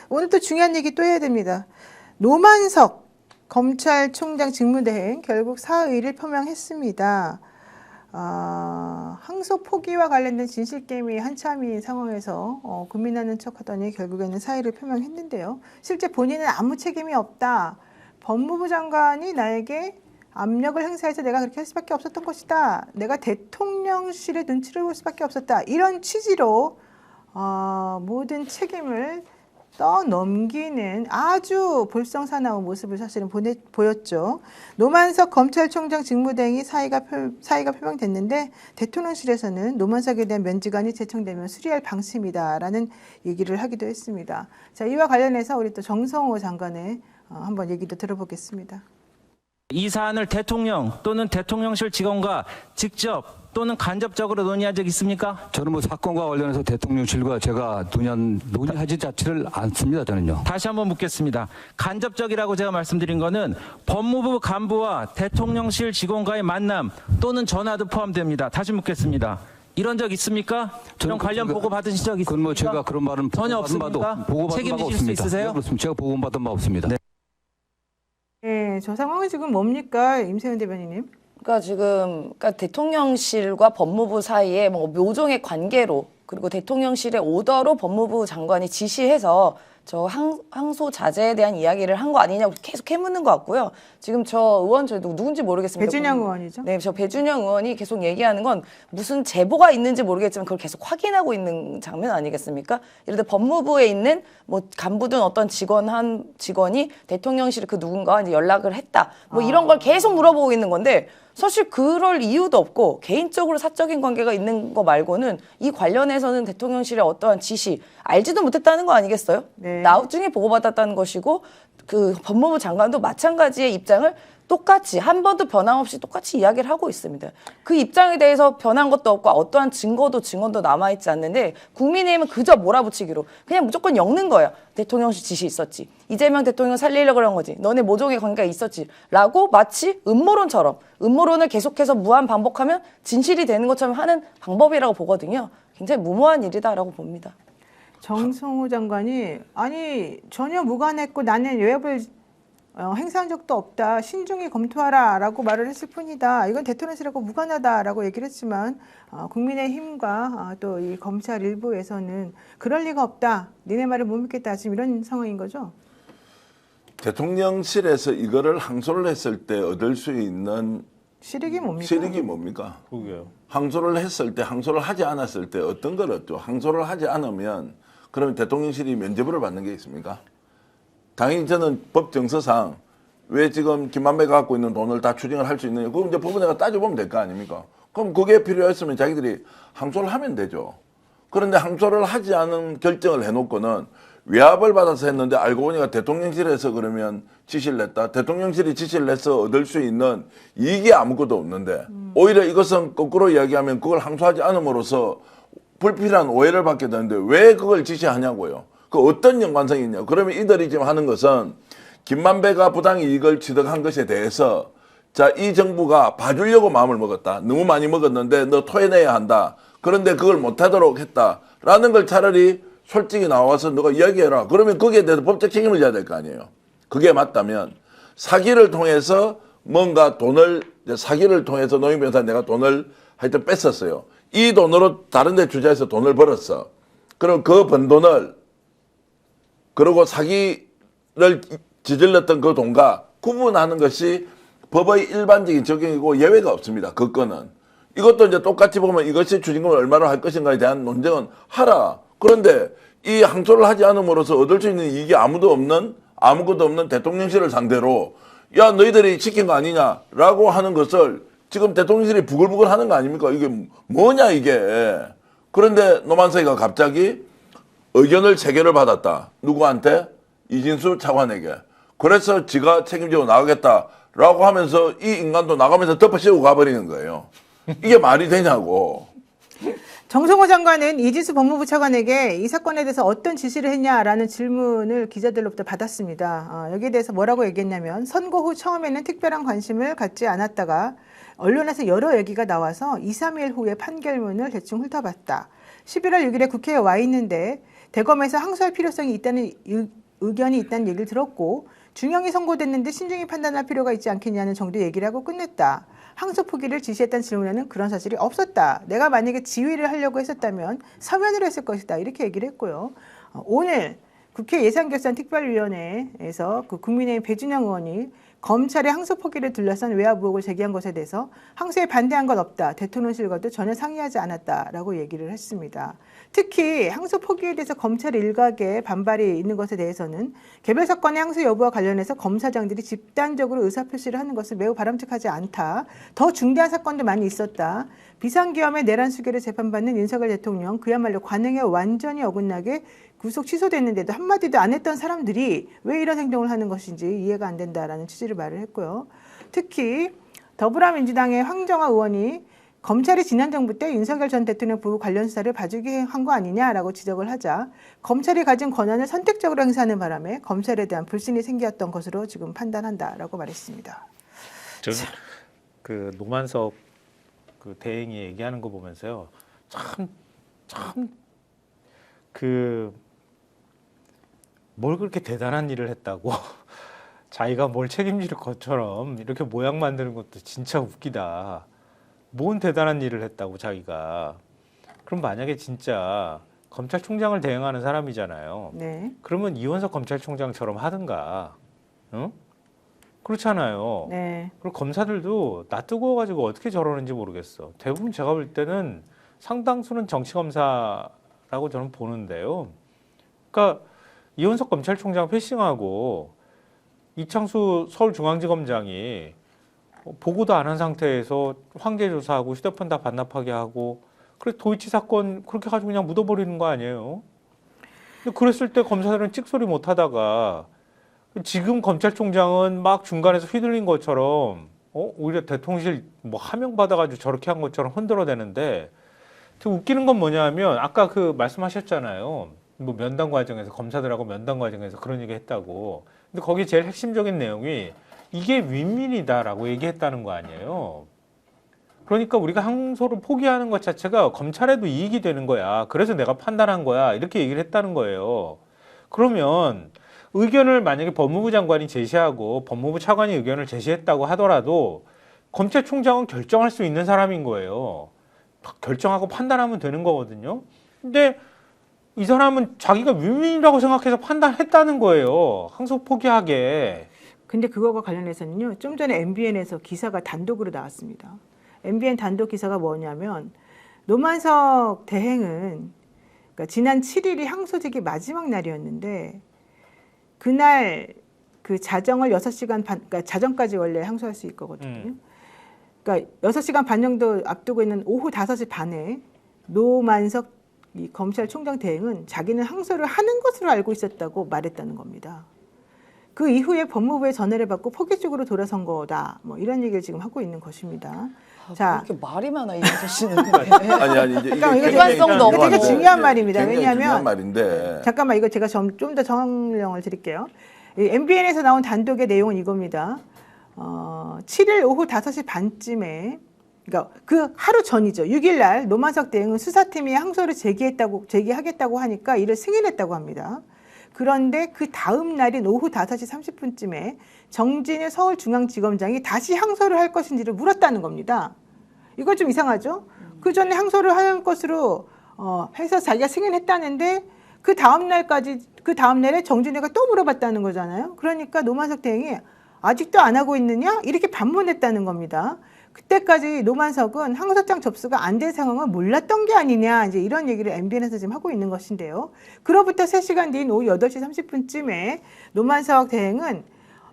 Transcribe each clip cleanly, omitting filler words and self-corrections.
오늘 또 중요한 얘기 또 해야 됩니다. 노만석 검찰총장 직무대행 결국 사의를 표명했습니다. 항소 포기와 관련된 진실게임이 한참인 상황에서 고민하는 척하더니 결국에는 사의를 표명했는데요. 실제 본인은 아무 책임이 없다. 법무부 장관이 나에게 압력을 행사해서 내가 그렇게 할 수밖에 없었던 것이다. 내가 대통령실의 눈치를 볼 수밖에 없었다. 이런 취지로 모든 책임을 떠넘기는 아주 볼썽사나운 모습을 사실은 보였죠. 노만석 검찰총장 직무대행이 사의가 표명됐는데 대통령실에서는 노만석에 대한 면직안이 제청되면 수리할 방침이다라는 얘기를 하기도 했습니다. 자, 이와 관련해서 우리 또 정성호 장관의 한번 얘기도 들어보겠습니다. 이 사안을 대통령 또는 대통령실 직원과 직접 또는 간접적으로 논의한 적 있습니까? 저는 뭐 사건과 관련해서 대통령실과 제가 논의하지 자체를 않습니다. 저는요. 다시 한번 묻겠습니다. 간접적이라고 제가 말씀드린 거는 법무부 간부와 대통령실 직원과의 만남 또는 전화도 포함됩니다. 다시 묻겠습니다. 이런 적 있습니까? 그런 관련 보고 받으신 적 있습니까? 그건 뭐 제가 그런 말은 전혀 없습니까? 책임지실 수 있으세요? 네, 그렇습니다. 제가 보고받은 바 없습니다. 네. 네, 저 상황은 지금 뭡니까, 임세현 대변인님? 그러니까 대통령실과 법무부 사이에 뭐 묘종의 관계로 그리고 대통령실의 오더로 법무부 장관이 지시해서 저 항소 자제에 대한 이야기를 한 거 아니냐고 계속 해묻는 것 같고요. 지금 저 의원 저 누군지 모르겠습니다. 배준영 의원이죠? 네, 저 배준영 의원이 계속 얘기하는 건 무슨 제보가 있는지 모르겠지만 그걸 계속 확인하고 있는 장면 아니겠습니까? 예를 들어 법무부에 있는 뭐 간부든 어떤 직원이 대통령실에 그 누군가와 이제 연락을 했다. 뭐 이런 걸 계속 물어보고 있는 건데 사실 그럴 이유도 없고 개인적으로 사적인 관계가 있는 거 말고는 이 관련해서는 대통령실의 어떠한 지시 알지도 못했다는 거 아니겠어요? 네. 나중에 보고받았다는 것이고 그 법무부 장관도 마찬가지의 입장을 똑같이 한 번도 변함없이 똑같이 이야기를 하고 있습니다. 그 입장에 대해서 변한 것도 없고 어떠한 증거도 남아있지 않는데 국민의힘은 그저 몰아붙이기로 그냥 무조건 엮는 거예요. 대통령실 지시 있었지. 이재명 대통령 살리려고 그런 거지. 너네 모종의 관계가 있었지. 라고 마치 음모론처럼 음모론을 계속해서 무한 반복하면 진실이 되는 것처럼 하는 방법이라고 보거든요. 굉장히 무모한 일이다라고 봅니다. 정성호 장관이 아니 전혀 무관했고 나는 외압을 행사한 적도 없다. 신중히 검토하라라고 말을 했을 뿐이다. 이건 대통령실하고 무관하다라고 얘기를 했지만 국민의힘과 또 이 검찰 일부에서는 그럴 리가 없다. 니네 말을 못 믿겠다. 지금 이런 상황인 거죠? 대통령실에서 이거를 항소를 했을 때 얻을 수 있는 실익이 뭡니까? 실익이 뭡니까? 그러게요. 항소를 했을 때, 항소를 하지 않았을 때 어떤 걸 얻죠? 항소를 하지 않으면 그러면 대통령실이 면죄부를 받는 게 있습니까? 당연히 저는 법 정서상 왜 지금 김만배가 갖고 있는 돈을 다 추징을 할 수 있느냐. 그럼 이제 법원에가 따져보면 될 거 아닙니까? 그럼 그게 필요했으면 자기들이 항소를 하면 되죠. 그런데 항소를 하지 않은 결정을 해놓고는 외압을 받아서 했는데 알고 보니까 대통령실에서 그러면 지시를 냈다. 대통령실이 지시를 내서 얻을 수 있는 이익이 아무것도 없는데 오히려 이것은 거꾸로 이야기하면 그걸 항소하지 않음으로써 불필요한 오해를 받게 되는데 왜 그걸 지시하냐고요. 그 어떤 연관성이 있냐. 그러면 이들이 지금 하는 것은 김만배가 부당이익을 취득한 것에 대해서 자, 이 정부가 봐주려고 마음을 먹었다. 너무 많이 먹었는데 너 토해내야 한다. 그런데 그걸 못하도록 했다. 라는 걸 차라리 솔직히 나와서 너가 이야기해라. 그러면 거기에 대해서 법적 책임을 져야 될 거 아니에요. 그게 맞다면 사기를 통해서 뭔가 사기를 통해서 노영 변호사 내가 돈을 하여튼 뺐었어요. 이 돈으로 다른 데 투자해서 돈을 벌었어. 그럼 그 번 돈을 그리고 사기를 저질렀던 그 돈과 구분하는 것이 법의 일반적인 적용이고 예외가 없습니다. 그 건은. 이것도 이제 똑같이 보면 이것이 추징금을 얼마로 할 것인가에 대한 논쟁은 하라. 그런데 이 항소를 하지 않음으로써 얻을 수 있는 이익이 아무것도 없는 대통령실을 상대로 야 너희들이 시킨 거 아니냐라고 하는 것을 지금 대통령실이 부글부글 하는 거 아닙니까? 이게 뭐냐 이게. 그런데 노만석이가 갑자기 의견을 체결을 받았다. 누구한테? 이진수 차관에게. 그래서 지가 책임지고 나가겠다라고 하면서 이 인간도 나가면서 덮어씌우고 가버리는 거예요. 이게 말이 되냐고. 정성호 장관은 이진수 법무부 차관에게 이 사건에 대해서 어떤 지시를 했냐라는 질문을 기자들로부터 받았습니다. 여기에 대해서 뭐라고 얘기했냐면 선고 후 처음에는 특별한 관심을 갖지 않았다가 언론에서 여러 얘기가 나와서 2, 3일 후에 판결문을 대충 훑어봤다. 11월 6일에 국회에 와 있는데 대검에서 항소할 필요성이 있다는 의견이 있다는 얘기를 들었고 중형이 선고됐는데 신중히 판단할 필요가 있지 않겠냐는 정도 얘기를 하고 끝냈다. 항소 포기를 지시했다는 질문에는 그런 사실이 없었다. 내가 만약에 지휘를 하려고 했었다면 서면으로 했을 것이다. 이렇게 얘기를 했고요. 오늘 국회 예산결산특별위원회에서 그 국민의힘 배준영 의원이 검찰의 항소 포기를 둘러싼 외압 의혹을 제기한 것에 대해서 항소에 반대한 건 없다. 대통령실과도 전혀 상의하지 않았다라고 얘기를 했습니다. 특히 항소 포기에 대해서 검찰 일각의 반발이 있는 것에 대해서는 개별 사건의 항소 여부와 관련해서 검사장들이 집단적으로 의사표시를 하는 것은 매우 바람직하지 않다. 더 중대한 사건도 많이 있었다. 비상계엄의 내란 수계를 재판받는 윤석열 대통령 그야말로 관행에 완전히 어긋나게 구속 취소됐는데도 한마디도 안 했던 사람들이 왜 이런 행동을 하는 것인지 이해가 안 된다라는 취지를 말을 했고요. 특히 더불어민주당의 황정화 의원이 검찰이 지난 정부 때 윤석열 전 대통령 부부 관련 수사를 봐주기 한 거 아니냐라고 지적을 하자 검찰이 가진 권한을 선택적으로 행사하는 바람에 검찰에 대한 불신이 생겼던 것으로 지금 판단한다라고 말했습니다. 저는 그 노만석 그 대행이 얘기하는 거 보면서요, 참 그 뭘 그렇게 대단한 일을 했다고 자기가 뭘 책임질 것처럼 이렇게 모양 만드는 것도 진짜 웃기다. 뭔 대단한 일을 했다고 자기가. 그럼 만약에 진짜 검찰총장을 대행하는 사람이잖아요. 네. 그러면 이원석 검찰총장처럼 하든가. 응? 그렇잖아요. 네. 그리고 검사들도 놔두고 어떻게 저러는지 모르겠어. 대부분 제가 볼 때는 상당수는 정치검사라고 저는 보는데요. 그러니까 이원석 검찰총장 패싱하고 이창수 서울중앙지검장이 보고도 안 한 상태에서 황제 조사하고 휴대폰 다 반납하게 하고 그래서 도이치 사건 그렇게 가지고 그냥 묻어버리는 거 아니에요. 근데 그랬을 때 검사들은 찍소리 못 하다가 지금 검찰총장은 막 중간에서 휘둘린 것처럼 오히려 대통령실 뭐 하명 받아가지고 저렇게 한 것처럼 흔들어대는데 웃기는 건 뭐냐면 아까 그 말씀하셨잖아요. 뭐 면담 과정에서 검사들하고 면담 과정에서 그런 얘기 했다고. 근데 거기 제일 핵심적인 내용이 이게 윈윈이다라고 얘기했다는 거 아니에요. 그러니까 우리가 항소를 포기하는 것 자체가 검찰에도 이익이 되는 거야. 그래서 내가 판단한 거야. 이렇게 얘기를 했다는 거예요. 그러면 의견을 만약에 법무부 장관이 제시하고 법무부 차관이 의견을 제시했다고 하더라도 검찰총장은 결정할 수 있는 사람인 거예요. 결정하고 판단하면 되는 거거든요. 근데 이 사람은 자기가 윈윈이라고 생각해서 판단했다는 거예요. 항소 포기하게. 근데 그거와 관련해서는요. 좀 전에 MBN에서 기사가 단독으로 나왔습니다. MBN 단독 기사가 뭐냐면 노만석 대행은 그러니까 지난 7일이 항소직이 마지막 날이었는데 그날 그 자정을 6시간 반, 그러니까 자정까지 원래 항소할 수 있거든요. 그러니까 6시간 반 정도 앞두고 있는 오후 5시 반에 노만석 이 검찰총장 대행은 자기는 항소를 하는 것으로 알고 있었다고 말했다는 겁니다. 그 이후에 법무부에 전화를 받고 포기 쪽으로 돌아선 거다. 뭐 이런 얘기를 지금 하고 있는 것입니다. 자, 이렇게 말이 많아 이현수 씨는. 아니 이제 잠깐만, 이거 일관성도 없고. 되게 중요한 말입니다. 굉장히 왜냐하면 중요한 말인데 잠깐만 이거 제가 좀 더 정령을 드릴게요. 이 MBN에서 나온 단독의 내용은 이겁니다. 7일 오후 5시 반쯤에 그러니까 그 하루 전이죠. 6일 날 노만석 대행은 수사팀이 항소를 제기하겠다고 하니까 이를 승인했다고 합니다. 그런데 그 다음 날인 오후 5시 30분쯤에 정진우 서울중앙지검장이 다시 항소를 할 것인지를 물었다는 겁니다. 이거 좀 이상하죠? 그 전에 항소를 할 것으로 해서 자기가 승인했다는데 그 다음 날에 정진우가 또 물어봤다는 거잖아요. 그러니까 노만석 대행이 아직도 안 하고 있느냐? 이렇게 반문했다는 겁니다. 그때까지 노만석은 항소장 접수가 안 된 상황을 몰랐던 게 아니냐 이제 이런 얘기를 MBN에서 지금 하고 있는 것인데요. 그로부터 3시간 뒤인 오후 8시 30분쯤에 노만석 대행은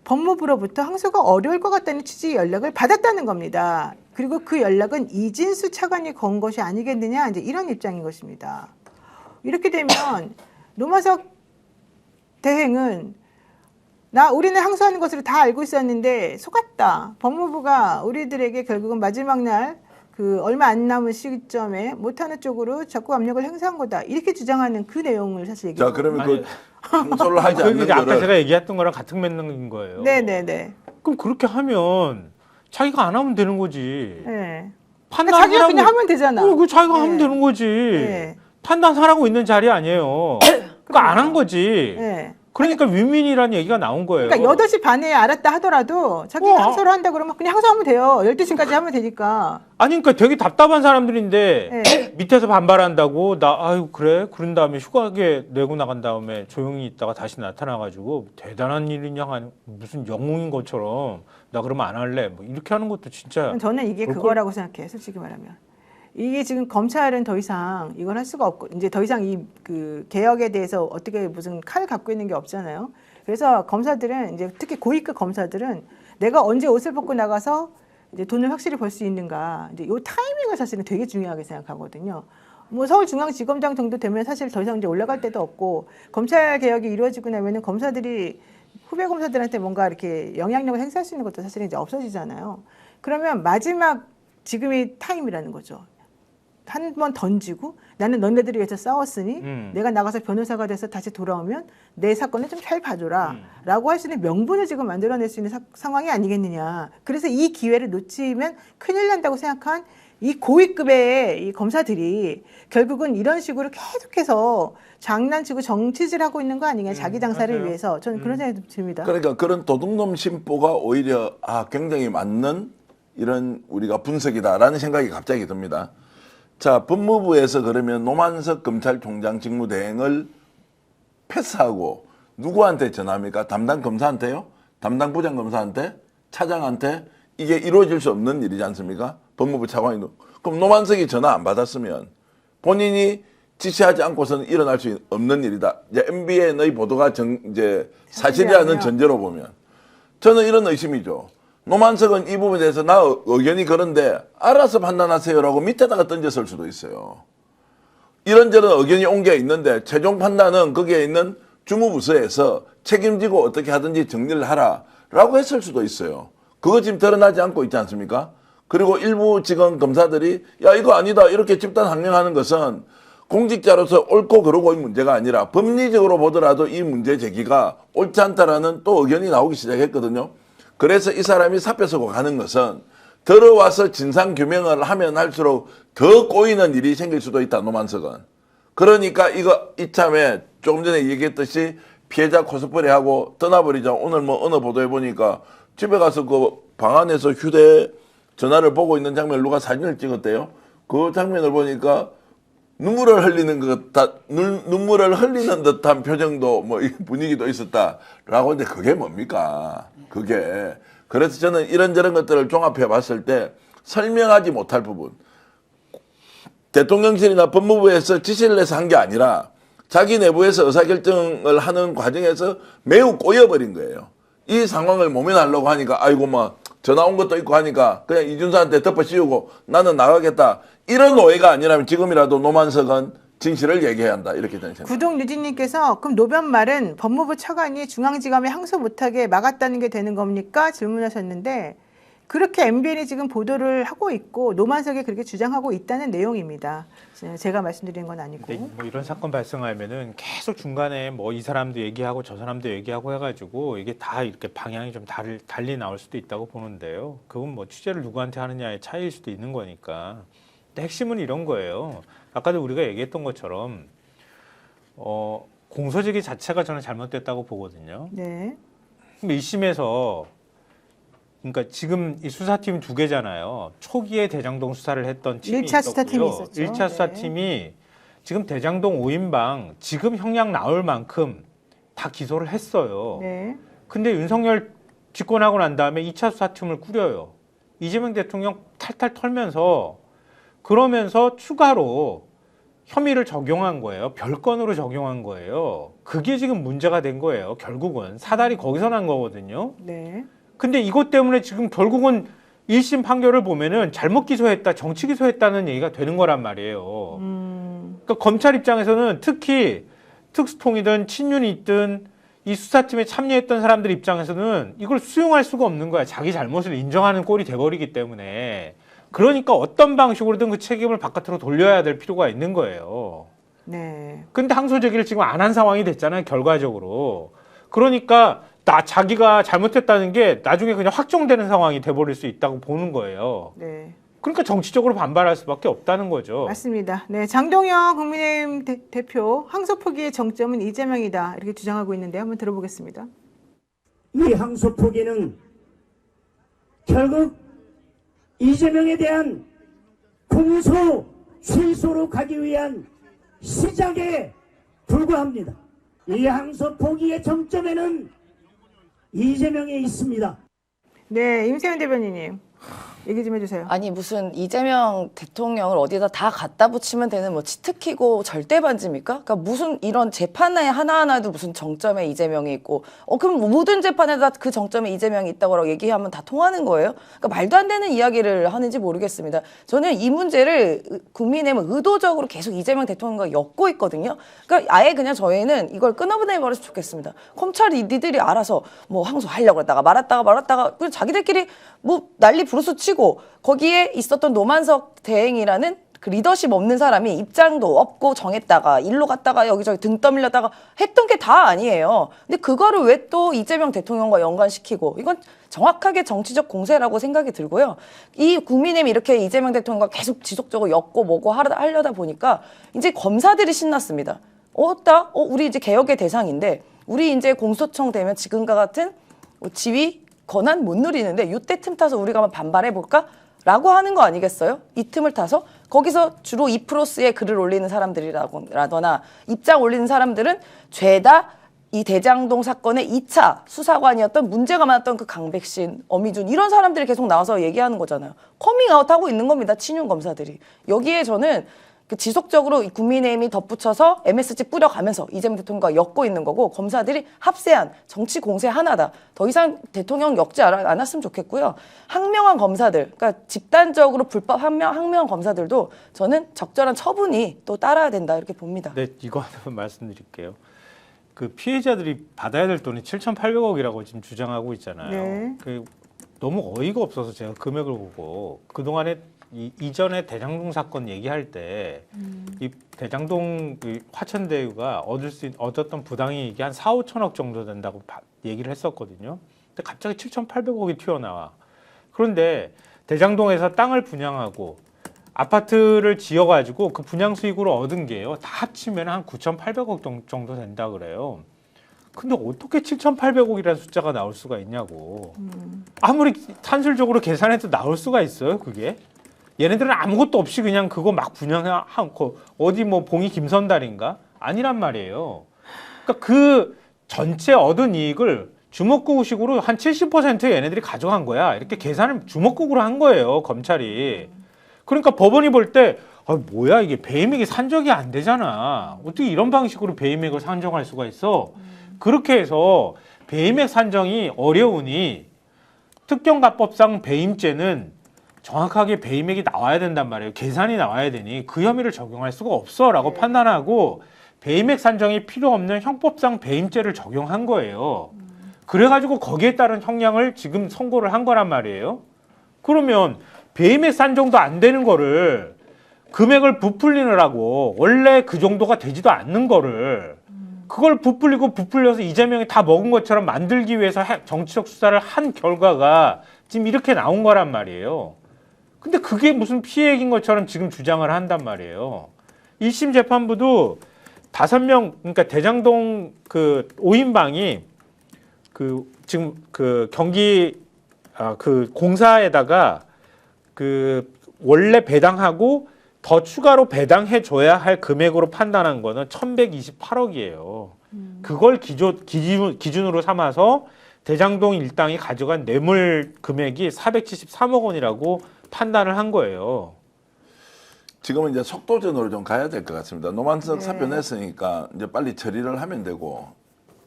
법무부로부터 항소가 어려울 것 같다는 취지의 연락을 받았다는 겁니다. 그리고 그 연락은 이진수 차관이 건 것이 아니겠느냐 이제 이런 입장인 것입니다. 이렇게 되면 노만석 대행은 우리는 항소하는 것으로 다 알고 있었는데 속았다. 법무부가 우리들에게 결국은 마지막 날 그 얼마 안 남은 시점에 못하는 쪽으로 적극 압력을 행사한 거다. 이렇게 주장하는 그 내용을 사실 얘기해요. 자 그러면 그 항소를 하지 않는 아까 거를 제가 얘기했던 거랑 같은 맥락인 거예요. 네네네. 그럼 그렇게 하면 자기가 안 하면 되는 거지. 네. 판단하라고 자기가 그냥 하면 되잖아. 그 자기가 네. 하면 되는 거지. 네. 판단하라고 있는 자리 아니에요. 그러니까 안 한 거지. 네. 그러니까 윈윈이라는 얘기가 나온 거예요. 그러니까 8시 반에 알았다 하더라도 자기가 항소를 한다 그러면 그냥 항소하면 돼요. 12시까지 하면 되니까. 아니 그러니까 되게 답답한 사람들인데 네. 밑에서 반발한다고 아유 그래 그런 다음에 휴가게 내고 나간 다음에 조용히 있다가 다시 나타나가지고 대단한 일이냐 무슨 영웅인 것처럼 나 그러면 안 할래 뭐 이렇게 하는 것도 진짜 저는 이게 그거라고 생각해요. 솔직히 말하면. 이게 지금 검찰은 더 이상 이걸 할 수가 없고 이제 더 이상 이 그 개혁에 대해서 어떻게 무슨 칼 갖고 있는 게 없잖아요. 그래서 검사들은 이제 특히 고위급 검사들은 내가 언제 옷을 벗고 나가서 이제 돈을 확실히 벌 수 있는가 이제 요 타이밍을 사실은 되게 중요하게 생각하거든요. 뭐 서울중앙지검장 정도 되면 사실 더 이상 이제 올라갈 데도 없고 검찰 개혁이 이루어지고 나면은 검사들이 후배 검사들한테 뭔가 이렇게 영향력을 행사할 수 있는 것도 사실은 이제 없어지잖아요. 그러면 마지막 지금이 타임이라는 거죠. 한 번 던지고 나는 너네들이 위해서 싸웠으니 내가 나가서 변호사가 돼서 다시 돌아오면 내 사건을 좀 잘 봐줘라 라고 할 수 있는 명분을 지금 만들어낼 수 있는 상황이 아니겠느냐. 그래서 이 기회를 놓치면 큰일 난다고 생각한 이 고위급의 이 검사들이 결국은 이런 식으로 계속해서 장난치고 정치질하고 있는 거 아니냐. 자기 장사를 맞아요. 위해서 저는 그런 생각이 듭니다. 그러니까 그런 도둑놈 심보가 오히려 굉장히 맞는 이런 우리가 분석이다라는 생각이 갑자기 듭니다. 자, 법무부에서 그러면 노만석 검찰총장 직무대행을 패스하고 누구한테 전합니까? 담당 검사한테요? 담당 부장검사한테? 차장한테? 이게 이루어질 수 없는 일이지 않습니까? 법무부 차관이. 그럼 노만석이 전화 안 받았으면 본인이 지시하지 않고서는 일어날 수 없는 일이다. 이제 MBN의 보도가 이제 사실이라는 전제로 보면 저는 이런 의심이죠. 노만석은 이 부분에 대해서 나 의견이 그런데 알아서 판단하세요라고 밑에다가 던졌을 수도 있어요. 이런저런 의견이 온 게 있는데 최종 판단은 거기에 있는 주무부서에서 책임지고 어떻게 하든지 정리를 하라라고 했을 수도 있어요. 그거 지금 드러나지 않고 있지 않습니까? 그리고 일부 지금 검사들이 야 이거 아니다 이렇게 집단 항명하는 것은 공직자로서 옳고 그르고의 문제가 아니라 법리적으로 보더라도 이 문제 제기가 옳지 않다라는 또 의견이 나오기 시작했거든요. 그래서 이 사람이 사표 쓰고 가는 것은 들어와서 진상규명을 하면 할수록 더 꼬이는 일이 생길 수도 있다, 노만석은. 그러니까 이거 이참에 조금 전에 얘기했듯이 피해자 코스프레하고 떠나버리자. 오늘 뭐 어느 보도에 보니까 집에 가서 그 방 안에서 휴대전화를 보고 있는 장면을 누가 사진을 찍었대요. 그 장면을 보니까 눈물을 흘리는 듯한 표정도 뭐 분위기도 있었다라고 하는데 그게 뭡니까? 그게. 그래서 저는 이런저런 것들을 종합해 봤을 때 설명하지 못할 부분. 대통령실이나 법무부에서 지시를 해서 한 게 아니라 자기 내부에서 의사결정을 하는 과정에서 매우 꼬여버린 거예요. 이 상황을 모면하려고 하니까 아이고 뭐 전화 온 것도 있고 하니까 그냥 이준사한테 덮어씌우고 나는 나가겠다. 이런 오해가 아니라면 지금이라도 노만석은 진실을 얘기해야 한다. 이렇게 저는 생각합니다. 구독유진님께서 그럼 노변 말은 법무부 차관이 중앙지검에 항소 못하게 막았다는 게 되는 겁니까? 질문하셨는데 그렇게 MBN이 지금 보도를 하고 있고 노만석이 그렇게 주장하고 있다는 내용입니다. 제가 말씀드리는 건 아니고. 근데 뭐 이런 사건 발생하면은 계속 중간에 뭐 이 사람도 얘기하고 저 사람도 얘기하고 해가지고 이게 다 이렇게 방향이 좀 달리 나올 수도 있다고 보는데요. 그건 뭐 취재를 누구한테 하느냐의 차이일 수도 있는 거니까. 근데 핵심은 이런 거예요. 아까도 우리가 얘기했던 것처럼 공소제기 자체가 저는 잘못됐다고 보거든요. 네. 그럼 1심에서 그러니까 지금 이 수사팀 2개잖아요. 초기에 대장동 수사를 했던 팀이 1차 수사팀이 있었죠. 1차 네. 수사팀이 지금 대장동 5인방 지금 형량 나올 만큼 다 기소를 했어요. 네. 근데 윤석열 집권하고 난 다음에 2차 수사팀을 꾸려요. 이재명 대통령 탈탈 털면서 그러면서 추가로 혐의를 적용한 거예요. 별건으로 적용한 거예요. 그게 지금 문제가 된 거예요. 결국은 사달이 거기서 난 거거든요. 네. 근데 이것 때문에 지금 결국은 1심 판결을 보면은 잘못 기소했다, 정치 기소했다는 얘기가 되는 거란 말이에요. 그러니까 검찰 입장에서는 특히 특수통이든 친윤이 있든 이 수사팀에 참여했던 사람들 입장에서는 이걸 수용할 수가 없는 거야. 자기 잘못을 인정하는 꼴이 돼버리기 때문에. 그러니까 어떤 방식으로든 그 책임을 바깥으로 돌려야 될 필요가 있는 거예요. 네. 근데 항소 제기를 지금 안 한 상황이 됐잖아요, 결과적으로. 그러니까 자기가 잘못했다는 게 나중에 그냥 확정되는 상황이 돼버릴 수 있다고 보는 거예요. 네. 그러니까 정치적으로 반발할 수밖에 없다는 거죠. 맞습니다. 네, 장동영 국민의힘 대표 항소 포기의 정점은 이재명이다 이렇게 주장하고 있는데 한번 들어보겠습니다. 이 항소 포기는 결국 이재명에 대한 공소 취소로 가기 위한 시작에 불과합니다. 이 항소 포기의 정점에는 이재명이 있습니다. 네, 임세현 대변인님 얘기 좀 해주세요. 아니 무슨 이재명 대통령을 어디다 다 갖다 붙이면 되는 뭐 치트키고 절대반지입니까? 그러니까 무슨 이런 재판에 하나하나도 무슨 정점에 이재명이 있고 그럼 모든 재판에다 그 정점에 이재명이 있다고 얘기하면 다 통하는 거예요? 그러니까 말도 안 되는 이야기를 하는지 모르겠습니다. 저는 이 문제를 국민의힘은 의도적으로 계속 이재명 대통령과 엮고 있거든요. 그러니까 아예 그냥 저희는 이걸 끊어버려서 좋겠습니다. 검찰이 니들이 알아서 뭐 항소하려고 했다가 말았다가 그냥 자기들끼리 뭐 난리 부르스 치고 거기에 있었던 노만석 대행이라는 그 리더십 없는 사람이 입장도 없고 정했다가 일로 갔다가 여기저기 등 떠밀렸다가 했던 게 다 아니에요. 근데 그거를 왜 또 이재명 대통령과 연관시키고 이건 정확하게 정치적 공세라고 생각이 들고요. 이 국민의힘이 이렇게 이재명 대통령과 계속 지속적으로 엮고 뭐고 하려다 보니까 이제 검사들이 신났습니다. 우리 이제 개혁의 대상인데 우리 이제 공소청 되면 지금과 같은 지위 권한 못 누리는데 이때 틈 타서 우리가 한번 반발해볼까? 라고 하는 거 아니겠어요? 이 틈을 타서 거기서 주로 2+의 글을 올리는 사람들이라거나 입장 올리는 사람들은 죄다 이 대장동 사건의 2차 수사관이었던 문제가 많았던 그 강백신, 어미준 이런 사람들이 계속 나와서 얘기하는 거잖아요. 커밍아웃하고 있는 겁니다. 친윤 검사들이. 여기에 저는 그 지속적으로 국민의힘이 덧붙여서 MSG 뿌려가면서 이재명 대통령과 엮고 있는 거고 검사들이 합세한 정치 공세 하나다. 더 이상 대통령 엮지 않았으면 좋겠고요. 항명한 검사들, 그러니까 집단적으로 불법 항명한 검사들도 저는 적절한 처분이 또 따라야 된다 이렇게 봅니다. 네, 이거 하나만 말씀드릴게요. 그 피해자들이 받아야 될 돈이 7,800억이라고 지금 주장하고 있잖아요. 네. 그 너무 어이가 없어서 제가 금액을 보고 그동안에 이전에 대장동 사건 얘기할 때 이 대장동 그 화천대유가 얻었던 부당이익이 한 4, 5천억 정도 된다고 얘기를 했었거든요. 근데 갑자기 7,800억이 튀어나와. 그런데 대장동에서 땅을 분양하고 아파트를 지어가지고 그 분양 수익으로 얻은 게요. 다 합치면 한 9,800억 정도 된다 그래요. 근데 어떻게 7,800억이라는 숫자가 나올 수가 있냐고. 아무리 산술적으로 계산해도 나올 수가 있어요, 그게? 얘네들은 아무것도 없이 그냥 그거 막 분양하고 어디 뭐 봉이 김선달인가? 아니란 말이에요. 그러니까 그 전체 얻은 이익을 주먹구구식으로 한 70% 얘네들이 가져간 거야. 이렇게 계산을 주먹구구로 한 거예요, 검찰이. 그러니까 법원이 볼 때 뭐야 이게 배임액이 산정이 안 되잖아. 어떻게 이런 방식으로 배임액을 산정할 수가 있어? 그렇게 해서 배임액 산정이 어려우니 특경가법상 배임죄는 정확하게 배임액이 나와야 된단 말이에요. 계산이 나와야 되니 그 혐의를 적용할 수가 없어라고 판단하고 배임액 산정이 필요 없는 형법상 배임죄를 적용한 거예요. 그래가지고 거기에 따른 형량을 지금 선고를 한 거란 말이에요. 그러면 배임액 산정도 안 되는 거를 금액을 부풀리느라고 원래 그 정도가 되지도 않는 거를 그걸 부풀려서 이재명이 다 먹은 것처럼 만들기 위해서 정치적 수사를 한 결과가 지금 이렇게 나온 거란 말이에요. 근데 그게 무슨 피해액인 것처럼 지금 주장을 한단 말이에요. 1심 재판부도 5명, 그러니까 대장동 그 5인방이 그 지금 그 경기 그 공사에다가 그 원래 배당하고 더 추가로 배당해 줘야 할 금액으로 판단한 거는 1,128억이에요. 그걸 기준으로 삼아서 대장동 일당이 가져간 뇌물 금액이 473억 원이라고 판단을 한 거예요. 지금은 이제 속도전으로 좀 가야 될 것 같습니다. 노만석 네. 사표 냈으니까 이제 빨리 처리를 하면 되고,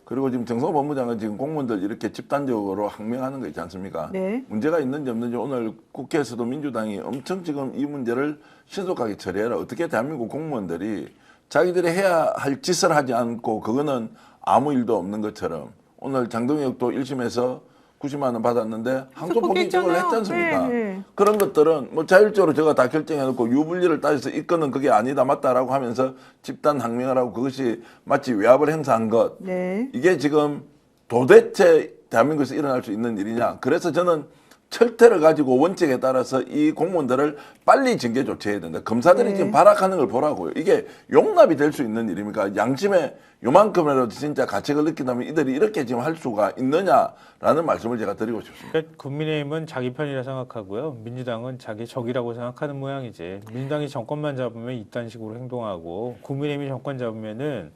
그리고 지금 정성호 법무장관 지금 공무원들 이렇게 집단적으로 항명하는 거 있지 않습니까? 네. 문제가 있는지 없는지 오늘 국회에서도 민주당이 엄청 지금 이 문제를 신속하게 처리해라. 어떻게 대한민국 공무원들이 자기들이 해야 할 짓을 하지 않고 그거는 아무 일도 없는 것처럼 오늘 장동혁도 1심에서 90만 원 받았는데 항소 포기적을 했지 않습니까? 네. 그런 것들은 뭐 자율적으로 제가 다 결정해놓고 유불리를 따져서 이 건은 그게 아니다 맞다라고 하면서 집단 항명을 하고 그것이 마치 외압을 행사한 것. 네. 이게 지금 도대체 대한민국에서 일어날 수 있는 일이냐. 그래서 저는 철퇴를 가지고 원칙에 따라서 이 공무원들을 빨리 징계 조치해야 된다. 검사들이 네. 지금 발악하는 걸 보라고요. 이게 용납이 될 수 있는 일입니까? 양심에 요만큼이라도 진짜 가책을 느낀다면 이들이 이렇게 지금 할 수가 있느냐라는 말씀을 제가 드리고 싶습니다. 그러니까 국민의힘은 자기 편이라 생각하고요. 민주당은 자기 적이라고 생각하는 모양이지. 민주당이 정권만 잡으면 이딴 식으로 행동하고 국민의힘이 정권 잡으면은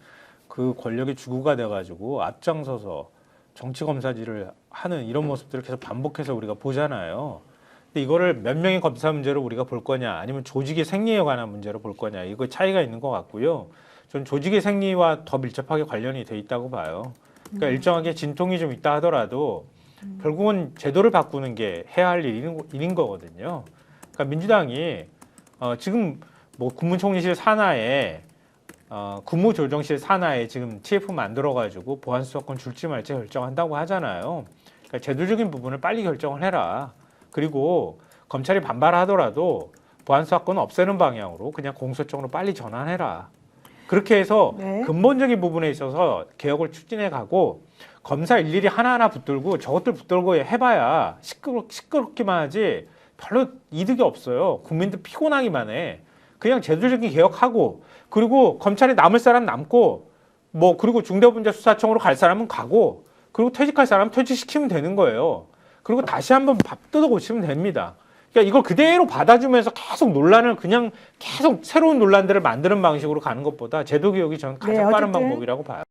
그 권력의 주구가 돼가지고 앞장서서 정치 검사질을 하는 이런 모습들을 계속 반복해서 우리가 보잖아요. 근데 이거를 몇 명의 검사 문제로 우리가 볼 거냐, 아니면 조직의 생리에 관한 문제로 볼 거냐, 이거 차이가 있는 것 같고요. 전 조직의 생리와 더 밀접하게 관련이 돼 있다고 봐요. 그러니까 일정하게 진통이 좀 있다 하더라도 결국은 제도를 바꾸는 게 해야 할 일인 거거든요. 그러니까 민주당이 지금 뭐 국무총리실 산하에 국무조정실 산하에 지금 TF 만들어가지고 보안수사권 줄지 말지 결정한다고 하잖아요. 그러니까 제도적인 부분을 빨리 결정을 해라. 그리고 검찰이 반발하더라도 보안수사권 없애는 방향으로 그냥 공소장으로 빨리 전환해라. 그렇게 해서 네. 근본적인 부분에 있어서 개혁을 추진해 가고 검사 일일이 하나하나 붙들고 저것들 붙들고 해봐야 시끄럽기만 하지 별로 이득이 없어요. 국민들 피곤하기만 해. 그냥 제도적인 개혁하고 그리고 검찰에 남을 사람 남고 뭐 그리고 중대범죄수사청으로 갈 사람은 가고 그리고 퇴직할 사람은 퇴직시키면 되는 거예요. 그리고 다시 한번 밥 뜯어 고치면 됩니다. 그러니까 이걸 그대로 받아주면서 계속 논란을 그냥 계속 새로운 논란들을 만드는 방식으로 가는 것보다 제도 개혁이 저는 가장 빠른 어쨌든 방법이라고 봐요.